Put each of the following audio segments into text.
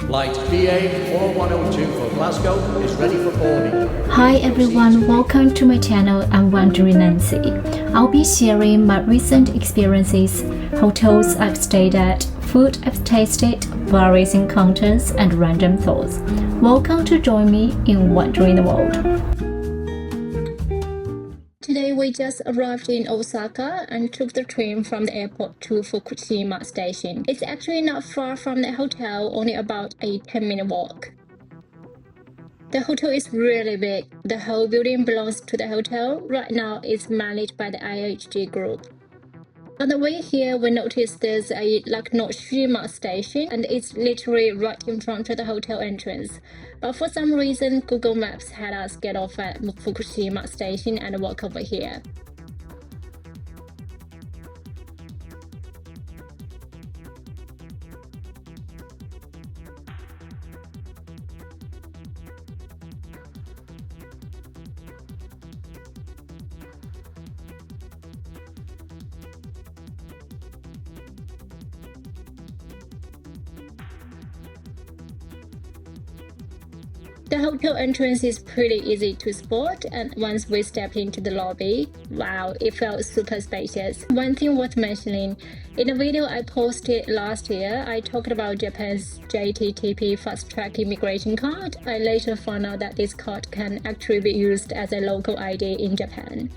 Flight BA4102 for Glasgow is ready for boarding. Hi everyone, welcome to my channel. I'm Wandering Nancy. I'll be sharing my recent experiences, hotels I've stayed at, food I've tasted, various encounters, and random thoughts. Welcome to join me in Wandering the World. Today we just arrived in Osaka and took the train from the airport to Fukushima station. It's actually not far from the hotel, only about a 10-minute walk. The hotel is really big. The whole building belongs to the hotel. Right now it's managed by the IHG group. On the way here, we noticed there's a Noshima station and it's literally right in front of the hotel entrance. But for some reason, Google Maps had us get off at Fukushima station and walk over here. The hotel entrance is pretty easy to spot, and once we stepped into the lobby, wow, it felt super spacious. One thing worth mentioning, in a video I posted last year, I talked about Japan's JTTP fast-track immigration card. I later found out that this card can actually be used as a local ID in Japan.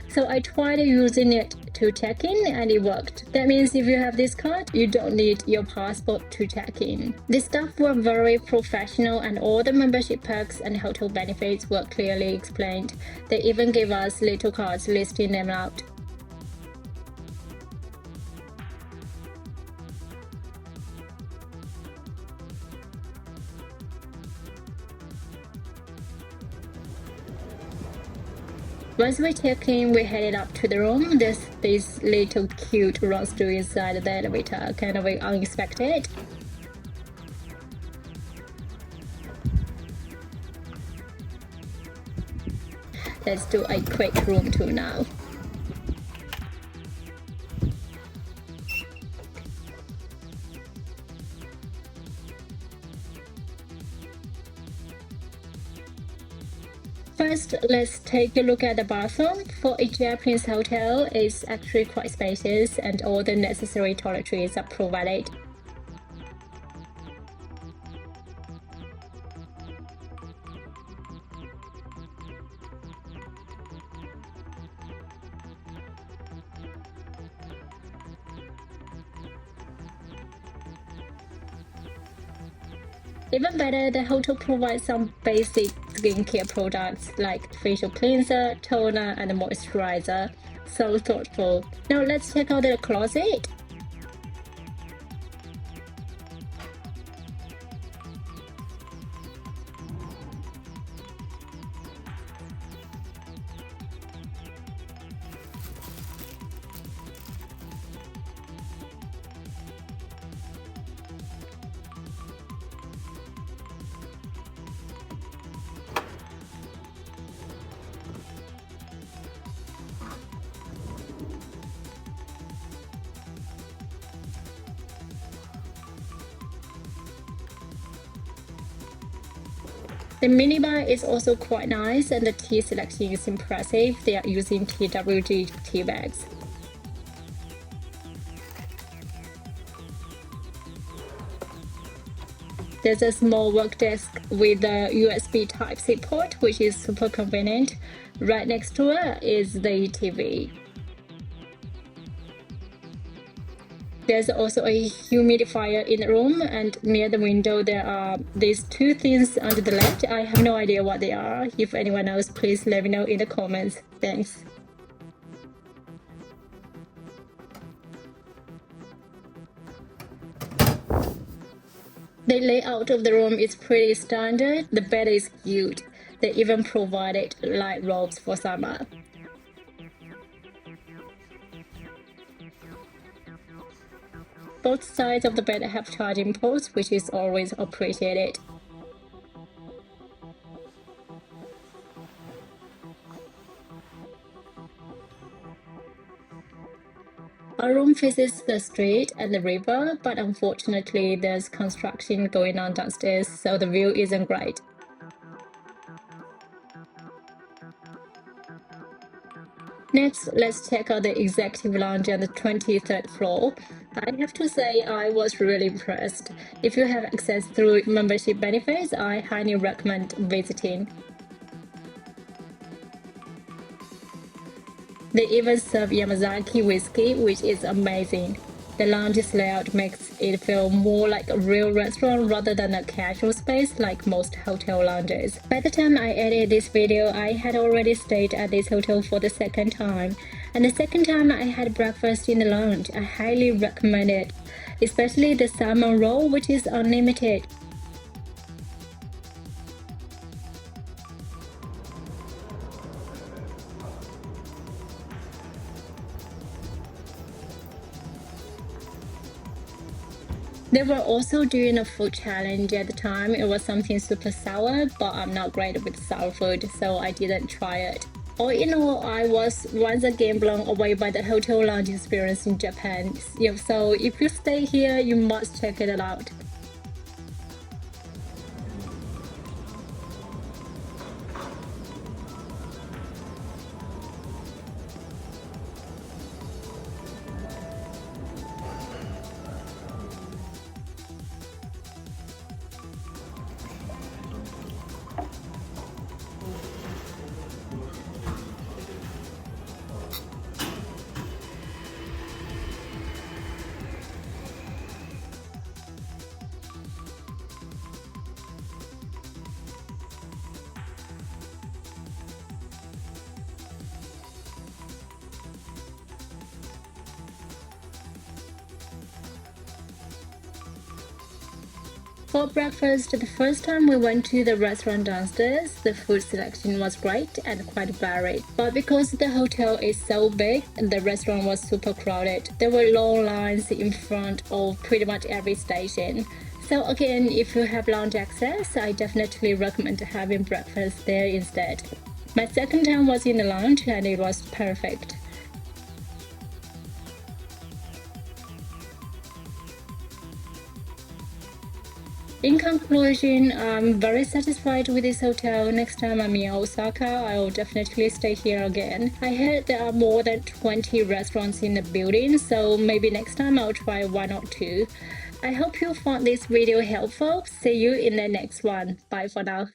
So I tried using it to check in and it worked. That means if you have this card, you don't need your passport to check in. The staff were very professional and all the membership perks and hotel benefits were clearly explained. They even gave us little cards listing them out. Once we checked in, we headed up to the room. There's this little cute roaster inside the elevator, kind of unexpected. Let's do a quick room tour now. First, let's take a look at the bathroom. For a Japanese hotel, it's actually quite spacious and all the necessary toiletries are provided. Even better, the hotel provides some basic skincare products like facial cleanser, toner, and moisturizer. So thoughtful. Now let's check out the closet. The minibar is also quite nice and the tea selection is impressive. They are using TWG tea bags. There's a small work desk with a USB Type-C port, which is super convenient. Right next to it is the TV. There's also a humidifier in the room, and near the window there are these two things under the left. I have no idea what they are. If anyone knows, please let me know in the comments. Thanks. The layout of the room is pretty standard. The bed is cute. They even provided light robes for summer. Both sides of the bed have charging ports, which is always appreciated. Our room faces the street and the river, but unfortunately there's construction going on downstairs, so the view isn't great. Next, let's check out the executive lounge on the 23rd floor. I have to say I was really impressed. If you have access through membership benefits, I highly recommend visiting. They even serve Yamazaki whisky, which is amazing. The lounge's layout makes it feel more like a real restaurant rather than a casual space like most hotel lounges. By the time I edited this video, I had already stayed at this hotel for the second time. And the second time I had breakfast in the lounge. I highly recommend it, especially the salmon roll, which is unlimited. They were also doing a food challenge at the time. It was something super sour, but I'm not great with sour food, so I didn't try it. All in all, I was once again blown away by the hotel lounge experience in Japan. So if you stay here, you must check it out. For breakfast, the first time we went to the restaurant downstairs, the food selection was great and quite varied. But because the hotel is so big, the restaurant was super crowded. There were long lines in front of pretty much every station. So again, if you have lounge access, I definitely recommend having breakfast there instead. My second time was in the lounge and it was perfect. In conclusion, I'm very satisfied with this hotel. Next time I'm in Osaka, I will definitely stay here again. I heard there are more than 20 restaurants in the building, so maybe next time I'll try one or two. I hope you found this video helpful. See you in the next one. Bye for now.